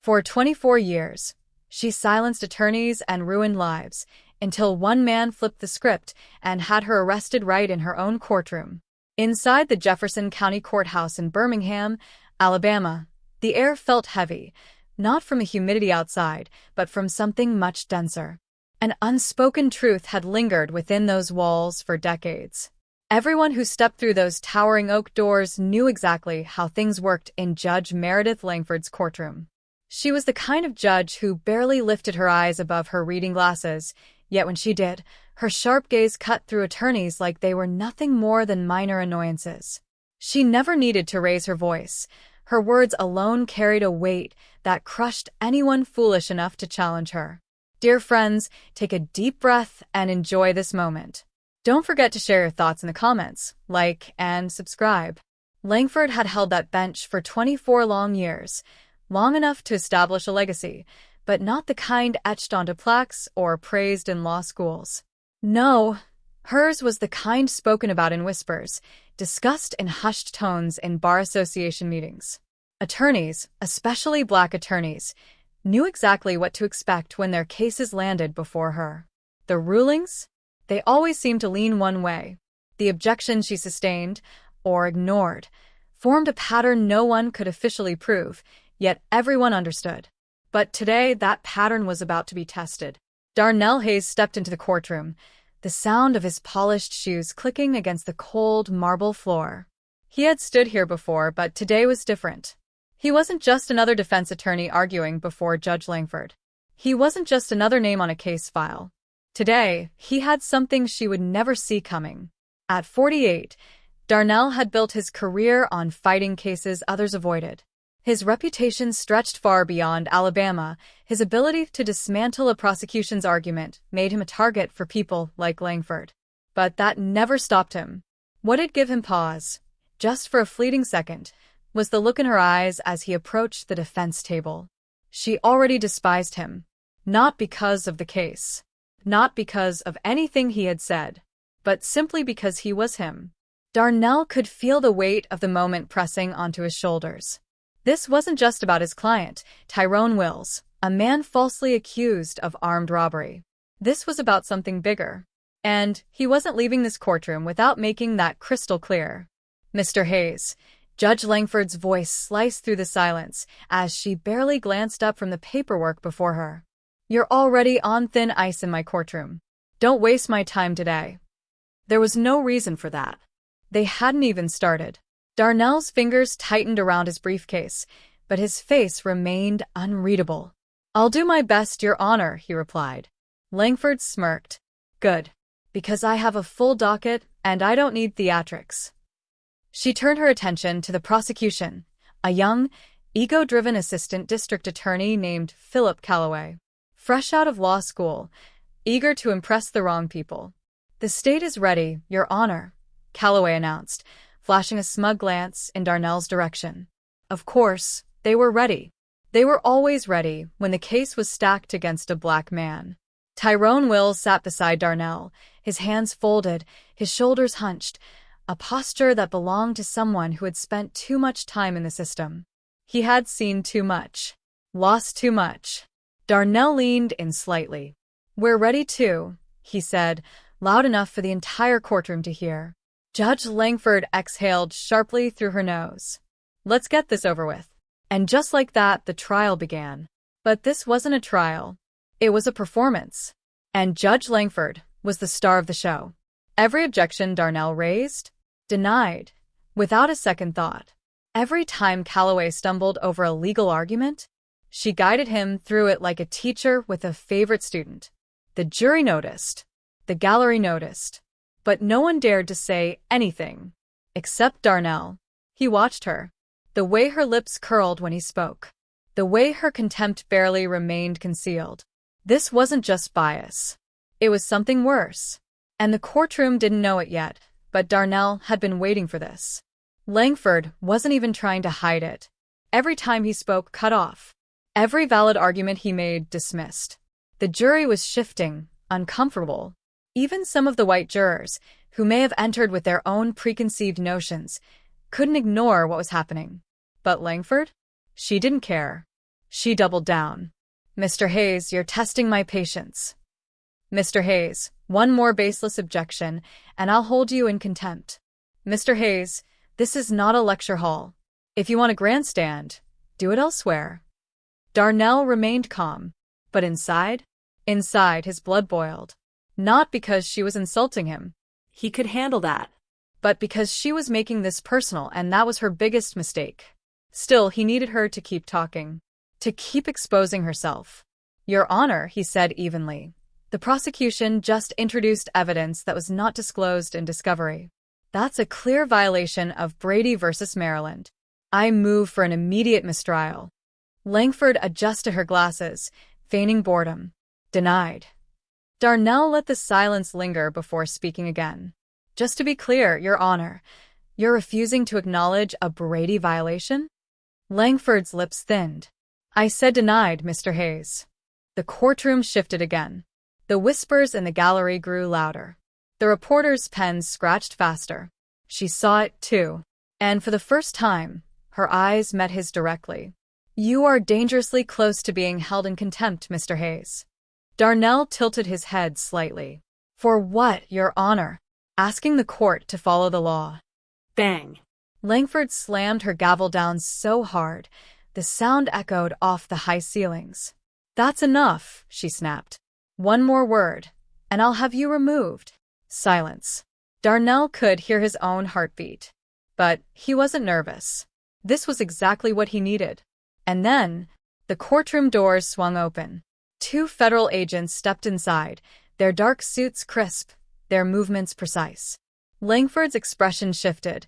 For 24 years, she silenced attorneys and ruined lives, until one man flipped the script and had her arrested right in her own courtroom. Inside the Jefferson County Courthouse in Birmingham, Alabama, the air felt heavy, not from the humidity outside, but from something much denser. An unspoken truth had lingered within those walls for decades. Everyone who stepped through those towering oak doors knew exactly how things worked in Judge Meredith Langford's courtroom. She was the kind of judge who barely lifted her eyes above her reading glasses, yet when she did, her sharp gaze cut through attorneys like they were nothing more than minor annoyances. She never needed to raise her voice. Her words alone carried a weight that crushed anyone foolish enough to challenge her. Dear friends, take a deep breath and enjoy this moment. Don't forget to share your thoughts in the comments, like, and subscribe. Langford had held that bench for 24 long years, long enough to establish a legacy, but not the kind etched onto plaques or praised in law schools. No, hers was the kind spoken about in whispers, discussed in hushed tones in bar association meetings. Attorneys, especially black attorneys, knew exactly what to expect when their cases landed before her. The rulings? They always seemed to lean one way. The objections she sustained, or ignored, formed a pattern no one could officially prove, yet everyone understood. But today, that pattern was about to be tested. Darnell Hayes stepped into the courtroom, the sound of his polished shoes clicking against the cold marble floor. He had stood here before, but today was different. He wasn't just another defense attorney arguing before Judge Langford. He wasn't just another name on a case file. Today, he had something she would never see coming. At 48, Darnell had built his career on fighting cases others avoided. His reputation stretched far beyond Alabama. His ability to dismantle a prosecution's argument made him a target for people like Langford. But that never stopped him. What did give him pause, just for a fleeting second, was the look in her eyes as he approached the defense table. She already despised him. Not because of the case. Not because of anything he had said, but simply because he was him. Darnell could feel the weight of the moment pressing onto his shoulders. This wasn't just about his client, Tyrone Wills, a man falsely accused of armed robbery. This was about something bigger. And he wasn't leaving this courtroom without making that crystal clear. Mr. Hayes, Judge Langford's voice sliced through the silence as she barely glanced up from the paperwork before her. You're already on thin ice in my courtroom. Don't waste my time today. There was no reason for that. They hadn't even started. Darnell's fingers tightened around his briefcase, but his face remained unreadable. I'll do my best, Your Honor, he replied. Langford smirked. Good. Because I have a full docket, and I don't need theatrics. She turned her attention to the prosecution, a young, ego-driven assistant district attorney named Philip Calloway. Fresh out of law school, eager to impress the wrong people. The state is ready, Your Honor, Calloway announced, flashing a smug glance in Darnell's direction. Of course, they were ready. They were always ready when the case was stacked against a black man. Tyrone Wills sat beside Darnell, his hands folded, his shoulders hunched, a posture that belonged to someone who had spent too much time in the system. He had seen too much, lost too much. Darnell leaned in slightly. We're ready too, he said, loud enough for the entire courtroom to hear. Judge Langford exhaled sharply through her nose. Let's get this over with. And just like that, the trial began. But this wasn't a trial. It was a performance. And Judge Langford was the star of the show. Every objection Darnell raised, denied, without a second thought. Every time Calloway stumbled over a legal argument, she guided him through it like a teacher with a favorite student. The jury noticed. The gallery noticed. But no one dared to say anything. Except Darnell. He watched her. The way her lips curled when he spoke. The way her contempt barely remained concealed. This wasn't just bias. It was something worse. And the courtroom didn't know it yet, but Darnell had been waiting for this. Langford wasn't even trying to hide it. Every time he spoke, cut off. Every valid argument he made, dismissed. The jury was shifting, uncomfortable. Even some of the white jurors, who may have entered with their own preconceived notions, couldn't ignore what was happening. But Langford? She didn't care. She doubled down. Mr. Hayes, you're testing my patience. Mr. Hayes, one more baseless objection, and I'll hold you in contempt. Mr. Hayes, this is not a lecture hall. If you want a grandstand, do it elsewhere. Darnell remained calm, but inside his blood boiled. Not because she was insulting him. He could handle that. But because she was making this personal, and that was her biggest mistake. Still, he needed her to keep talking, to keep exposing herself. Your Honor, he said evenly. The prosecution just introduced evidence that was not disclosed in discovery. That's a clear violation of Brady versus Maryland. I move for an immediate mistrial. Langford adjusted her glasses, feigning boredom. Denied. Darnell let the silence linger before speaking again. Just to be clear, Your Honor, you're refusing to acknowledge a Brady violation? Langford's lips thinned. I said denied, Mr. Hayes. The courtroom shifted again. The whispers in the gallery grew louder. The reporter's pens scratched faster. She saw it, too. And for the first time, her eyes met his directly. You are dangerously close to being held in contempt, Mr. Hayes. Darnell tilted his head slightly. For what, Your Honor? Asking the court to follow the law. Bang! Langford slammed her gavel down so hard, the sound echoed off the high ceilings. That's enough, she snapped. One more word, and I'll have you removed. Silence. Darnell could hear his own heartbeat. But he wasn't nervous. This was exactly what he needed. And then, the courtroom doors swung open. 2 federal agents stepped inside, their dark suits crisp, their movements precise. Langford's expression shifted,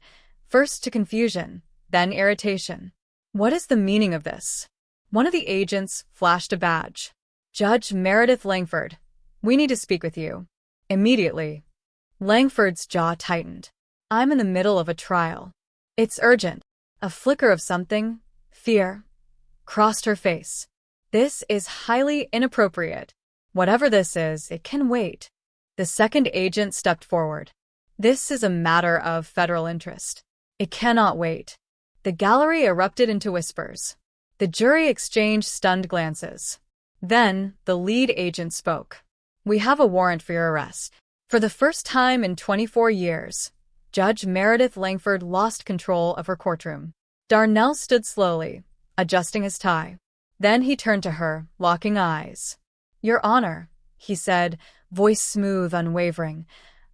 first to confusion, then irritation. What is the meaning of this? One of the agents flashed a badge. Judge Meredith Langford, we need to speak with you. Immediately. Langford's jaw tightened. I'm in the middle of a trial. It's urgent. A flicker of something, fear, crossed her face. This is highly inappropriate. Whatever this is, it can wait. The second agent stepped forward. This is a matter of federal interest. It cannot wait. The gallery erupted into whispers. The jury exchanged stunned glances. Then, the lead agent spoke. We have a warrant for your arrest. For the first time in 24 years, Judge Meredith Langford lost control of her courtroom. Darnell stood slowly, adjusting his tie. Then he turned to her, locking eyes. Your Honor, he said, voice smooth, unwavering,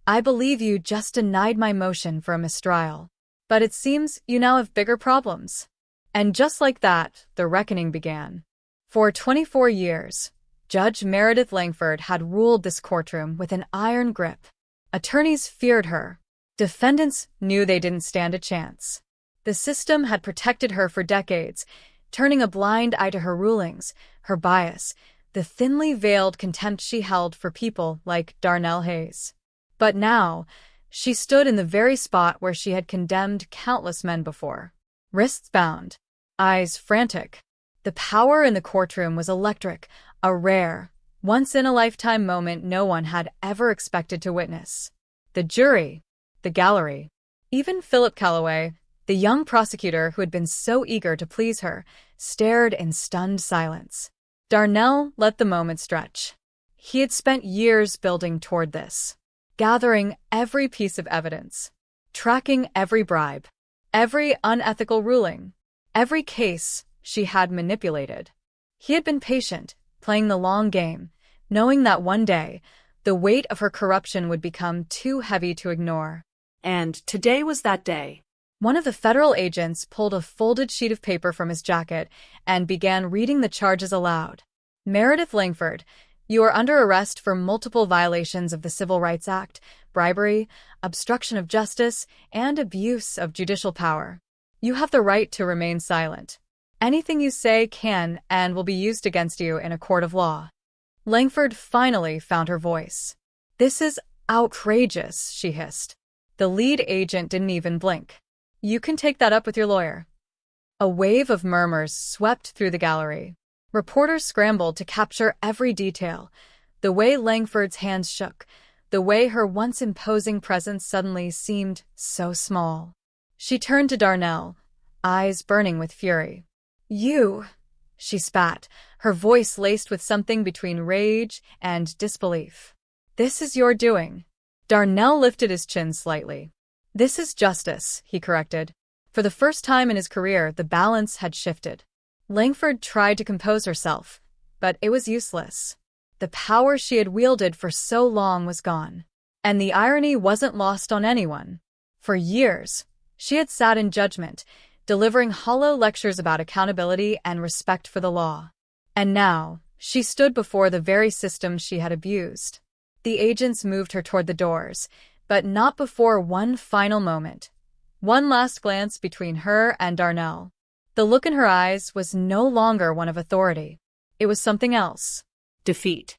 I believe you just denied my motion for a mistrial. But it seems you now have bigger problems. And just like that, the reckoning began. For 24 years, Judge Meredith Langford had ruled this courtroom with an iron grip. Attorneys feared her. Defendants knew they didn't stand a chance. The system had protected her for decades, turning a blind eye to her rulings, her bias, the thinly veiled contempt she held for people like Darnell Hayes. But now, she stood in the very spot where she had condemned countless men before. Wrists bound, eyes frantic. The power in the courtroom was electric, a rare, once-in-a-lifetime moment no one had ever expected to witness. The jury, the gallery, even Philip Calloway, the young prosecutor who had been so eager to please her, stared in stunned silence. Darnell let the moment stretch. He had spent years building toward this, gathering every piece of evidence, tracking every bribe, every unethical ruling, every case she had manipulated. He had been patient, playing the long game, knowing that one day, the weight of her corruption would become too heavy to ignore. And today was that day. One of the federal agents pulled a folded sheet of paper from his jacket and began reading the charges aloud. Meredith Langford, you are under arrest for multiple violations of the Civil Rights Act, bribery, obstruction of justice, and abuse of judicial power. You have the right to remain silent. Anything you say can and will be used against you in a court of law. Langford finally found her voice. This is outrageous, she hissed. The lead agent didn't even blink. You can take that up with your lawyer. A wave of murmurs swept through the gallery. Reporters scrambled to capture every detail, the way Langford's hands shook, the way her once imposing presence suddenly seemed so small. She turned to Darnell, eyes burning with fury. You, She spat, her voice laced with something between rage and disbelief. This is your doing. Darnell lifted his chin slightly. This is justice, he corrected. For the first time in his career, the balance had shifted. Langford tried to compose herself, but it was useless. The power she had wielded for so long was gone. And the irony wasn't lost on anyone. For years, she had sat in judgment, delivering hollow lectures about accountability and respect for the law. And now, she stood before the very system she had abused. The agents moved her toward the doors, but not before one final moment. One last glance between her and Darnell. The look in her eyes was no longer one of authority. It was something else. Defeat.